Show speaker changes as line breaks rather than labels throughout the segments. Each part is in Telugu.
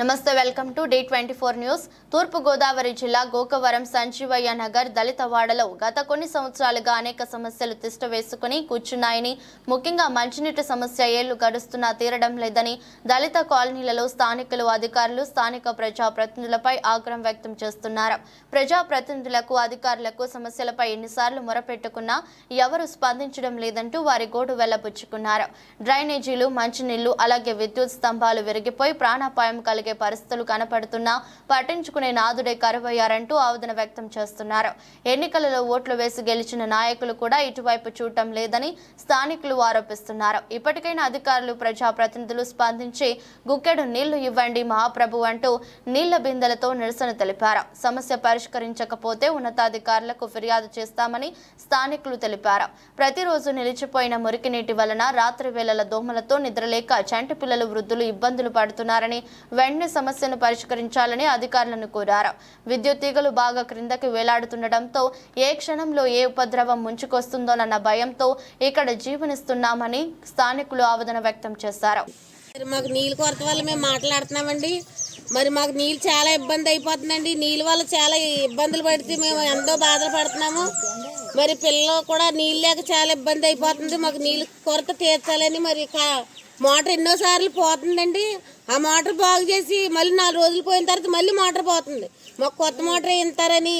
నమస్తే, వెల్కమ్ టు D24 న్యూస్. తూర్పు గోదావరి జిల్లా గోకవరం సంజీవయ్య నగర్ దళితవాడలో గత కొన్ని సంవత్సరాలుగా అనేక సమస్యలు తిష్టవేసుకుని కూర్చున్నాయని, ముఖ్యంగా మంచినీటి సమస్య ఏళ్లు గడుస్తున్నా తీరడం లేదని దళిత కాలనీలలో స్థానికులు, అధికారులు, స్థానిక ప్రజాప్రతినిధులపై ఆగ్రహం వ్యక్తం చేస్తున్నారు. ప్రజాప్రతినిధులకు, అధికారులకు సమస్యలపై ఎన్నిసార్లు మొరపెట్టుకున్నా ఎవరు స్పందించడం లేదంటూ వారి గోడు వెళ్లబుచ్చుకున్నారు. డ్రైనేజీలు, మంచినీళ్లు, అలాగే విద్యుత్ స్తంభాలు విరిగిపోయి ప్రాణాపాయం కలిగే పరిస్థితులు కనపడుతున్నా పట్టించుకునే నాదుడే కరువయ్యారంటూ ఆవేదన వ్యక్తం చేస్తున్నారు. ఎన్నికలలో ఓట్లు వేసి గెలిచిన నాయకులు కూడా ఇటువైపు చూడటం లేదని స్థానికులు ఆరోపిస్తున్నారు. ఇప్పటికైనా అధికారులు, ప్రజాప్రతినిధులు స్పందించి గుక్కెడు నీళ్లు ఇవ్వండి మహాప్రభు అంటూ నీళ్ల బిందెలతో నిరసన తెలిపారు. సమస్య పరిష్కరించకపోతే ఉన్నతాధికారులకు ఫిర్యాదు చేస్తామని స్థానికులు తెలిపారు. ప్రతిరోజు నిలిచిపోయిన మురికి నీటి వలన రాత్రి వేళల దోమలతో నిద్రలేక చంటి పిల్లలు, వృద్ధులు ఇబ్బందులు పడుతున్నారని, వెంటనే సమస్యను పరిష్కరించాలని అధికారులను కోరారు. విద్యుత్ తీగలు బాగా క్రిందకి వేలాడుతుండటంతో ఏ క్షణంలో ఏ ఉపద్రవం ముంచుకొస్తుందోనన్న భయంతో ఇక్కడ జీవనిస్తున్నామని స్థానికులు ఆవేదన వ్యక్తం చేశారు.
మాకు నీళ్ళ కొరత వల్ల మేము మాట్లాడుతున్నామండి. మరి మాకు నీళ్ళు చాలా ఇబ్బంది అయిపోతుందండి. నీళ్ళ వల్ల చాలా ఇబ్బందులు పడితే మేము ఎంతో బాధలు పడుతున్నాము. మరి పిల్లలు కూడా నీళ్ళు లేక చాలా ఇబ్బంది అయిపోతుంది. మాకు నీళ్ళ కొరత తీర్చాలని మరి మోటార్ ఎన్నోసార్లు పోతుందండి. ఆ మోటార్ బాగు చేసి మళ్ళీ 4 రోజులు పోయిన తర్వాత మళ్ళీ మోటార్ పోతుంది. మాకు కొత్త మోటార్ వేయిస్తారని,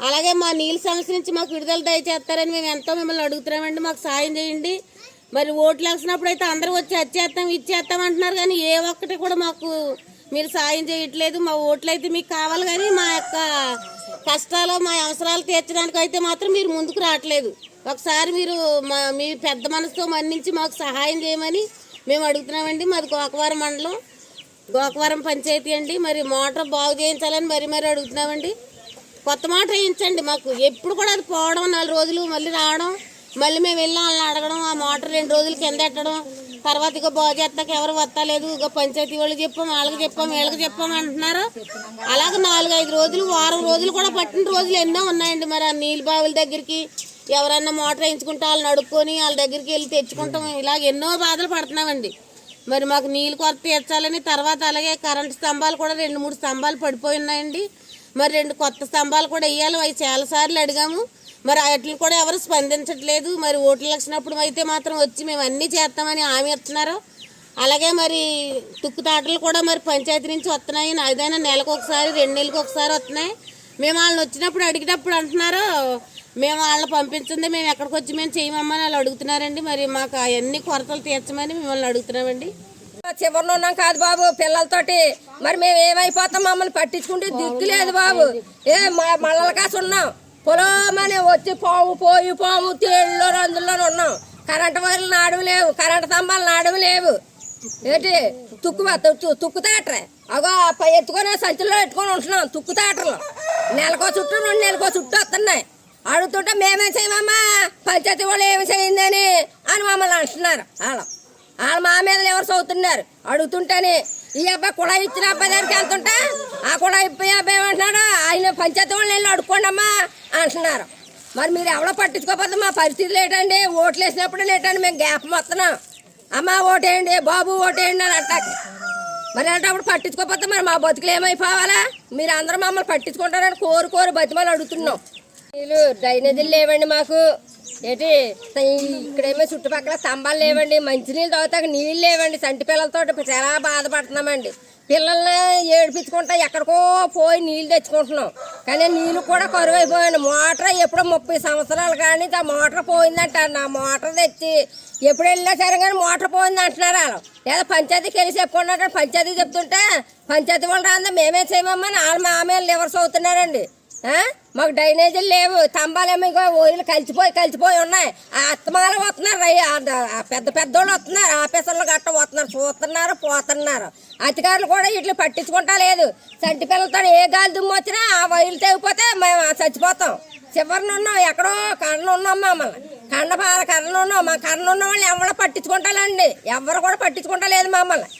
అలాగే మా నీళ్ళ సమస్య నుంచి మాకు విడుదల దయచేస్తారని మేము ఎంతో మిమ్మల్ని అడుగుతున్నామండి. మాకు సాయం చేయండి. మరి ఓట్లు వేసినప్పుడు అయితే అందరూ వచ్చి వచ్చేస్తాం, ఇచ్చేస్తాం అంటున్నారు, కానీ ఏ ఒక్కటి కూడా మాకు మీరు సాయం చేయట్లేదు. మా ఓట్లు అయితే మీకు కావాలి, కానీ మా యొక్క కష్టాలు, మా అవసరాలు తీర్చడానికి అయితే మాత్రం మీరు ముందుకు రావట్లేదు. ఒకసారి మీరు మీ పెద్ద మనసుతో మన్నించి మాకు సహాయం చేయమని మేము అడుగుతున్నామండి. మాది గోకవరం మండలం, గోకవరం పంచాయతీ అండి. మరి మోటార్ బాగు చేయించాలని మరి అడుగుతున్నామండి. కొత్త మోటార్ వేయించండి. మాకు ఎప్పుడు కూడా అది పోవడం, 4 రోజులు మళ్ళీ రావడం, మళ్ళీ మేము వెళ్ళి వాళ్ళని అడగడం, ఆ మోటార్ 2 రోజులు కింద పెట్టడం, తర్వాత ఇక బాగు చేస్తాక ఎవరు వస్తలేదు, ఇక పంచాయతీ వాళ్ళు చెప్పాం, వాళ్ళకి చెప్పాం, వీళ్ళకి చెప్పాం అంటున్నారు. అలాగే 4-5 రోజులు, వారం రోజులు కూడా పట్టిన రోజులు ఎన్నో ఉన్నాయండి. మరి ఆ నీళ్ళ బావుల దగ్గరికి ఎవరన్నా మోటార్ వేయించుకుంటే వాళ్ళని అడుక్కొని వాళ్ళ దగ్గరికి వెళ్ళి తెచ్చుకుంటాం. ఇలాగ ఎన్నో బాధలు పడుతున్నామండి. మరి మాకు నీళ్ళు కొరత తీర్చాలని, తర్వాత అలాగే కరెంటు స్తంభాలు కూడా 2-3 స్తంభాలు పడిపోయి ఉన్నాయండి. మరి 2 కొత్త స్తంభాలు కూడా వేయాలి. అవి చాలాసార్లు అడిగాము. మరి వాటిని కూడా ఎవరు స్పందించట్లేదు. మరి ఓట్లు వచ్చినప్పుడు అయితే మాత్రం వచ్చి మేము అన్నీ చేస్తామని హామీ ఇస్తున్నారు. అలాగే మరి తుక్కు తాటలు కూడా మరి పంచాయతీ నుంచి వస్తున్నాయి. ఏదైనా నెలకు ఒకసారి, 2 నెలలకు ఒకసారి వస్తున్నాయి. మేము వాళ్ళని వచ్చినప్పుడు అడిగేటప్పుడు అంటున్నారు, మేము వాళ్ళని పంపించింది, మేము ఎక్కడికి వచ్చి మేము చేయమమ్మని వాళ్ళు అడుగుతున్నారండి. మరి మాకు అవన్నీ కొరతలు తీర్చమని మిమ్మల్ని అడుగుతున్నామండి.
చివరిలో ఉన్నాం కాదు బాబు పిల్లలతోటి. మరి మేము ఏమైపోతాం, మమ్మల్ని పట్టించుకుంటే దిక్కు లేదు బాబు. మళ్ళల కాసి ఉన్నాం, పొలమని వచ్చి పాము తేళ్ళలో రందుల్లో ఉన్నాం. కరెంటు వైర్లు నాడుము లేవు, కరెంటు స్తంభాలు నాడుము లేవు. ఏంటి తుక్కు తాటరే అగో ఎత్తుకొని సంచుల్లో పెట్టుకొని ఉంటున్నాం. తుక్కు తాటర్లు నెలకో చుట్టూ, 2 నెలకో చుట్టూ వస్తున్నాయి. అడుగుతుంటే మేమేం చేయమమ్మా, పంచాయతీ వాళ్ళు ఏమి చేయిందని అని మమ్మల్ని అంటున్నారు. వాళ్ళు మా మీద ఎవరు చదువుతున్నారు. అడుగుతుంటేనే ఈ అబ్బాయి కూడా ఇచ్చిన అబ్బాయి దగ్గరికి వెళ్తుంటే ఆ కూడా ఇబ్బాయి అబ్బాయి ఏమంటున్నాడు, ఆయన పంచాయతీ వాళ్ళు వెళ్ళి అడుక్కోండి అమ్మా అంటున్నారు. మరి మీరు ఎవరో పట్టించుకోకపోతే మా పరిస్థితులు ఏంటండి? ఓట్లు వేసినప్పుడు ఏంటండి మేము గ్యాప్ వస్తున్నాం. అమ్మ ఓటేయండి, బాబు ఓటేయండి అని అంటాకి. మరి అలాంటప్పుడు పట్టించుకోకపోతే మరి మా బతుకులు ఏమైపోవాలా? మీరు అందరూ మమ్మల్ని పట్టించుకుంటారని కోరు బతిమాలు అడుగుతున్నాం. నీళ్ళు డ్రైనేజీలు లేవండి మాకు. ఏంటి ఇక్కడేమో చుట్టుపక్కల స్తంభాలు లేవండి. మంచినీళ్ళు తాగుతాక నీళ్ళు లేవండి. చంటి పిల్లలతో చాలా బాధపడుతున్నామండి. పిల్లల్ని ఏడిపించుకుంటా ఎక్కడికో పోయి నీళ్ళు తెచ్చుకుంటున్నాం, కానీ నీళ్ళు కూడా కరువైపోయాను. మోటార్ ఎప్పుడో 30 సంవత్సరాలు కానీ ఆ మోటార్ పోయిందంట. నా మోటార్ తెచ్చి ఎప్పుడు వెళ్ళినా సరే కానీ మోటార్ పోయింది అంటున్నారు. వాళ్ళు లేదా పంచాయతీకి వెళ్ళి చెప్పుకున్నారంటే పంచాయతీ చెప్తుంటే పంచాయతీ వాళ్ళు రాందా మేమే చేయమమ్మని వాళ్ళు మా మీద లివర్స్ అవుతున్నారండి. మాకు డ్రైనేజీలు లేవు, స్తంభాలేమో ఇగో ఓయిలు కలిసిపోయి ఉన్నాయి. ఆ అత్తమాల వస్తున్నారు, పెద్దోళ్ళు వస్తున్నారు, ఆఫీసర్లు గట్ట వస్తున్నారు, చూస్తున్నారు, పోతున్నారు. అధికారులు కూడా ఇట్లా పట్టించుకుంటా లేదు. చంటి పిల్లలతో ఏ గాలి దుమ్ము వచ్చినా ఆ వైర్లు తెగిపోతే మేము చచ్చిపోతాం. చివరిని ఉన్నాం, ఎక్కడో కర్రలు ఉన్నాం. మమ్మల్ని కర్రలు ఉన్నాం. మా కర్రలు ఉన్న వాళ్ళు ఎవరో పట్టించుకుంటారండి. ఎవరు కూడా పట్టించుకుంటా లేదు మమ్మల్ని.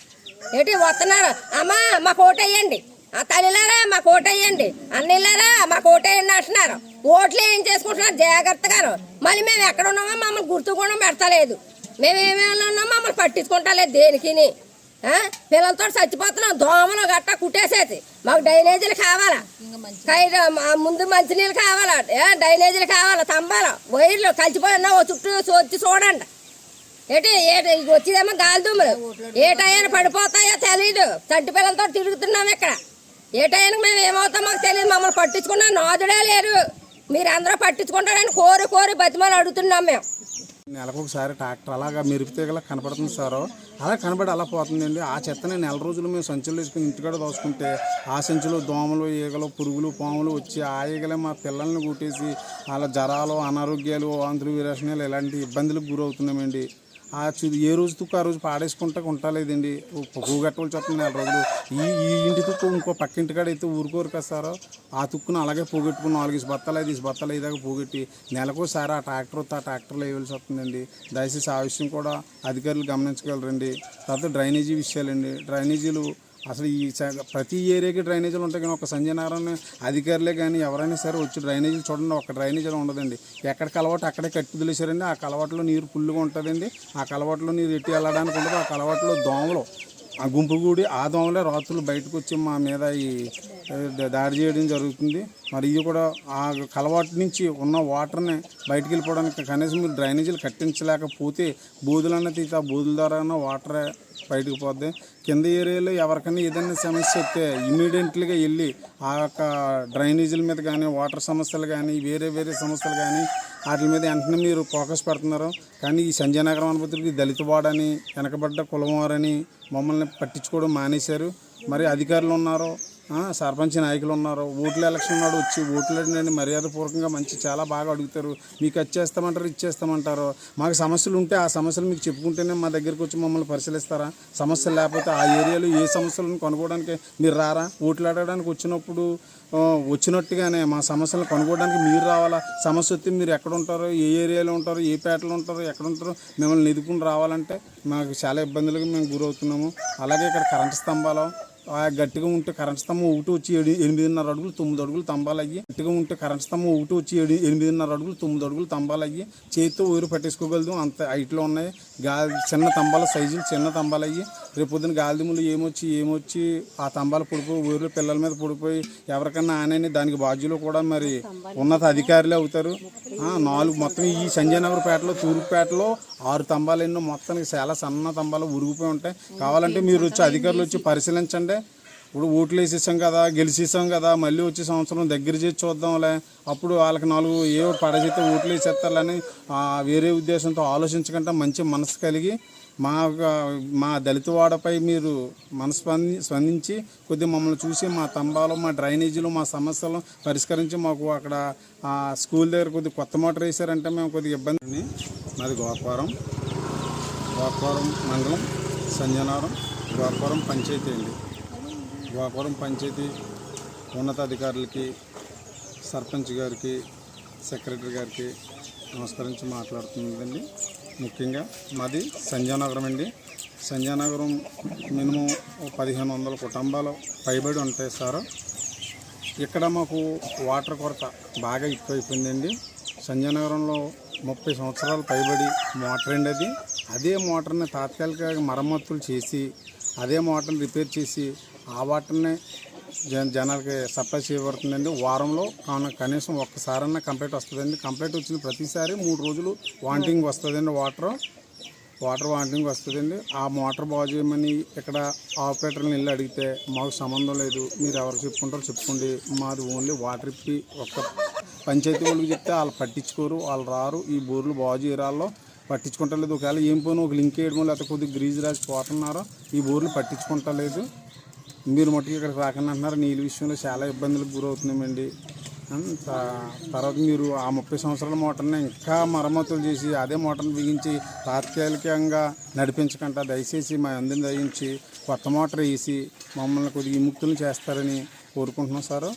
ఏంటి వస్తున్నారు, అమ్మా మాకు ఓటేయండి, తల్లిలారా మాకు ఓటేయండి, అన్నిలారా మాకు ఓటేయండి అంటున్నారు. ఓట్లు ఏం చేసుకుంటున్నారు జాగ్రత్తగా. మళ్ళీ మేము ఎక్కడ ఉన్నామో మమ్మల్ని గుర్తు కూడా పెడతలేదు. మేమేమేమి ఉన్నామో మమ్మల్ని పట్టించుకుంటా లేదు దేనికి. పిల్లలతో చచ్చిపోతున్నాం. దోమలు గట్ట మాకు డ్రైనేజీలు కావాలా, ముందు మంచినీళ్ళు కావాలా, డ్రైనేజీలు కావాలా, తంబాలు వైర్లు కలిసిపోయినా చుట్టూ వచ్చి చూడండి. ఏంటి వచ్చేదేమో గాలి దుమ్ములు ఏ టైంలో పడిపోతాయో తెలీదు. చంటి పిల్లలతో తిరుగుతున్నాం ఇక్కడ. ఏ టైంకి మేము ఏమవుతాం మాకు తెలియదు. మమ్మల్ని పట్టించుకున్న నాదుడే లేరు. మీరు అందరూ పట్టించుకుంటారని కోరి బతిమాలు అడుగుతున్నాం మేము.
నెలకు ఒకసారి ట్రాక్టర్ అలాగా మెరుపుతీగలా కనపడుతుంది సార్. అలా కనబడి అలా పోతుందండి. ఆ చెత్తని నెల రోజులు మేము సంచులు వేసుకుని ఇంటికాడ దోసుకుంటే ఆ సంచులు దోమలు, ఈగలు, పురుగులు, పాములు వచ్చి ఆ ఈగలే మా పిల్లల్ని కుట్టేసి అలా జ్వరాలు, అనారోగ్యాలు, వాంతులు, విరేచనాలు ఇలాంటి ఇబ్బందులకు గురవుతున్నామండి. ఏ రోజు తుక్కు ఆ రోజు పాడేసుకుంటా ఉంటలేదండి. పూగట్టవలసి వస్తుంది నెల రోజులు. ఈ ఇంటి తుక్కు ఇంకో పక్కింటికాడ అయితే ఊరుకోరు కదా సార్. ఆ తుక్కును అలాగే పోగొట్టుకుని 4 బత్తాలు 5 బత్తాలు అయ్యేదాకా పోగొట్టి నెలకోసారి ఆ ట్రాక్టర్ వస్తే ఆ ట్రాక్టర్లో వేయవలసి వస్తుందండి. దయచేసి ఆ విషయం కూడా అధికారులు గమనించగలరండి. తర్వాత డ్రైనేజీ విషయాలండి. డ్రైనేజీలు అసలు ఈ ప్రతి ఏరియాకి డ్రైనేజీలు ఉంటాయి, కానీ ఒక సంజయనగరం అధికారులే కానీ ఎవరైనా సరే వచ్చి డ్రైనేజీలు చూడండి. ఒక డ్రైనేజీలు ఉండదండి. ఎక్కడ కలవాటు అక్కడే కట్టి వదిలేశారండి. ఆ కలవాటులో నీరు ఫుల్గా ఉంటుందండి. ఆ కలవాటులో నీరు ఎట్టి వెళ్ళడానికి ఉండదు. ఆ కలవాటులో దోమలు ఆ గుంపు కూడి ఆ దోమలే రాత్రులు బయటకు వచ్చి మా మీద ఈ దాడి చేయడం జరుగుతుంది. మరి ఇది కూడా ఆ కలవాటు నుంచి ఉన్న వాటర్ని బయటికి వెళ్ళిపోవడానికి కనీసం మీరు డ్రైనేజీలు కట్టించలేకపోతే బూదులన్న తీసి ఆ బూదుల ద్వారా వాటరే బయటకు పోద్ది. కింద ఏరియాలో ఎవరికైనా ఏదైనా సమస్య వస్తే ఇమీడియట్లీగా వెళ్ళి ఆ యొక్క డ్రైనేజీల మీద కానీ, వాటర్ సమస్యలు కానీ, వేరే సమస్యలు కానీ వాటి మీద వెంటనే మీరు ఫోకస్ పెడుతున్నారు. కానీ ఈ సంజయనగరం అనుభూతికి దళిత వాడని, వెనకబడ్డ కులం వారని మమ్మల్ని పట్టించుకోవడం మానేశారు. మరి అధికారులు ఉన్నారు, సర్పంచ్ నాయకులు ఉన్నారు. ఓట్ల ఎలక్షన్ నాడు వచ్చి ఓట్లు అడిగినండి మర్యాదపూర్వకంగా మంచి చాలా బాగా అడుగుతారు. మీకు వచ్చేస్తామంటారు, ఇచ్చేస్తామంటారు. మాకు సమస్యలు ఉంటే ఆ సమస్యలు మీకు చెప్పుకుంటేనే మా దగ్గరికి వచ్చి మమ్మల్ని పరిశీలిస్తారా? సమస్యలు లేకపోతే ఆ ఏరియాలో ఏ సమస్యలను కనుక్కోవడానికి మీరు రారా? ఓట్లు అడగడానికి వచ్చినప్పుడు వచ్చినట్టుగానే మా సమస్యలను కనుక్కోవడానికి మీరు రావాలా? సమస్య వస్తే మీరు ఎక్కడ ఉంటారో, ఏ ఏరియాలో ఉంటారో, ఏ పేటలో ఉంటారో, ఎక్కడ ఉంటారో మిమ్మల్ని ఎదుర్కొని రావాలంటే మాకు చాలా ఇబ్బందులకు మేము గురవుతున్నాము. అలాగే ఇక్కడ కరెంటు స్తంభాలు గట్టిగా ఉంటే కరెంట్ స్తంభం ఒకటి వచ్చి 8.5 అడుగులు 9 అడుగులు తంబాలు అయ్యి, గట్టిగా ఉంటే కరెంట్ స్తంభం ఒకటి వచ్చి 8.5 అడుగులు 9 అడుగులు తంబాలు అయ్యి చేతితో ఊరు పట్టేసుకోగలదు అంత హైట్లో ఉన్నాయి. చిన్న తంబాల సైజులు చిన్న తంబాలు అయ్యి రేపొద్దున గాలిదుములు ఏమొచ్చి ఆ తంబాలు పడిపోయి ఊరిలో పిల్లల మీద పడిపోయి ఎవరికన్నా ఆనని దానికి బాధ్యులు కూడా మరి ఉన్నత అధికారులే అవుతారు. 4 మొత్తం ఈ సంజయనగర్ పేటలో, తూర్పుపేటలో 6 తంబాలు ఎన్నో మొత్తానికి చాలా సన్న తంబాలు ఉరిగిపోయి ఉంటాయి. కావాలంటే మీరు వచ్చి అధికారులు వచ్చి పరిశీలించండి. ఇప్పుడు ఓట్లు వేసేసాం కదా, గెలిచేసాం కదా, మళ్ళీ వచ్చే సంవత్సరం దగ్గర చేసి చూద్దాంలే, అప్పుడు వాళ్ళకి 4 ఏవో పడజైతే ఓట్లు వేసేస్తారని వేరే ఉద్దేశంతో ఆలోచించకుండా మంచి మనసు కలిగి మా దళిత వాడపై మీరు స్పందించి కొద్దిగా మమ్మల్ని చూసి మా తంబాలు, మా డ్రైనేజీలు, మా సమస్యలు పరిష్కరించి మాకు అక్కడ స్కూల్ దగ్గర కొద్దిగా కొత్త మోటార్ వేసారంటే మేము కొద్దిగా ఇబ్బంది. మాది గోకవరం మండలం, సంజయనగరం, గోకవరం పంచాయతీ అండి. గోకవరం పంచాయతీ ఉన్నతాధికారులకి, సర్పంచ్ గారికి, సెక్రటరీ గారికి నమస్కరించి మాట్లాడుతుందండి. ముఖ్యంగా మాది సంజయనగరం అండి. సంజయనగరం మినిమం 1500 కుటుంబాలు పైబడి ఉంటాయి సార్. ఇక్కడ మాకు వాటర్ కొరత బాగా ఎక్కువైపోయిందండి. సంజయనగరంలో 30 సంవత్సరాలు పైబడి మోటార్ అండి అది. అదే మోటార్ని తాత్కాలిక మరమ్మతులు చేసి అదే మోటార్ని రిపేర్ చేసి ఆ వాటర్ని జనాలకి సప్లై చేయబడుతుందండి. వారంలో కనీసం ఒక్కసారన్నా కంప్లైంట్ వస్తుందండి. కంప్లైంట్ వచ్చిన ప్రతిసారి 3 రోజులు వాంటింగ్ వస్తుందండి. వాటర్ వాంటింగ్ వస్తుందండి. ఆ మోటార్ బాగు చేయమని ఇక్కడ ఆపరేటర్ని వెళ్ళి అడిగితే మాకు సంబంధం లేదు, మీరు ఎవరు చెప్పుకుంటారో చెప్పుకోండి, మాది ఓన్లీ వాటర్ ఇప్పి ఒక్క పంచాయతీ వాళ్ళకి చెప్తే వాళ్ళు పట్టించుకోరు, వాళ్ళు రారు. ఈ బోర్లు బాగు చేయరాల్లో పట్టించుకుంటలేదు. ఒకవేళ ఏం పోను ఒక లింక్ వేయడమో లేకపోతే కొద్దిగా గ్రీజ్ రాసి పోతున్నారో ఈ బోర్లు పట్టించుకుంటలేదు. మీరు మట్టుకు ఇక్కడికి రాకుండా అంటున్నారు. నీళ్ళ విషయంలో చాలా ఇబ్బందులకు గురవుతున్నామండి. తర్వాత మీరు ఆ 30 సంవత్సరాల మోటార్ని ఇంకా మరమ్మతులు చేసి అదే మోటార్ని బిగించి తాత్కాలికంగా నడిపించకుండా దయచేసి మా అందరిని దయించి కొత్త మోటార్ వేసి మమ్మల్ని కొద్దిగా విముక్తులు చేస్తారని కోరుకుంటున్నాం సార్.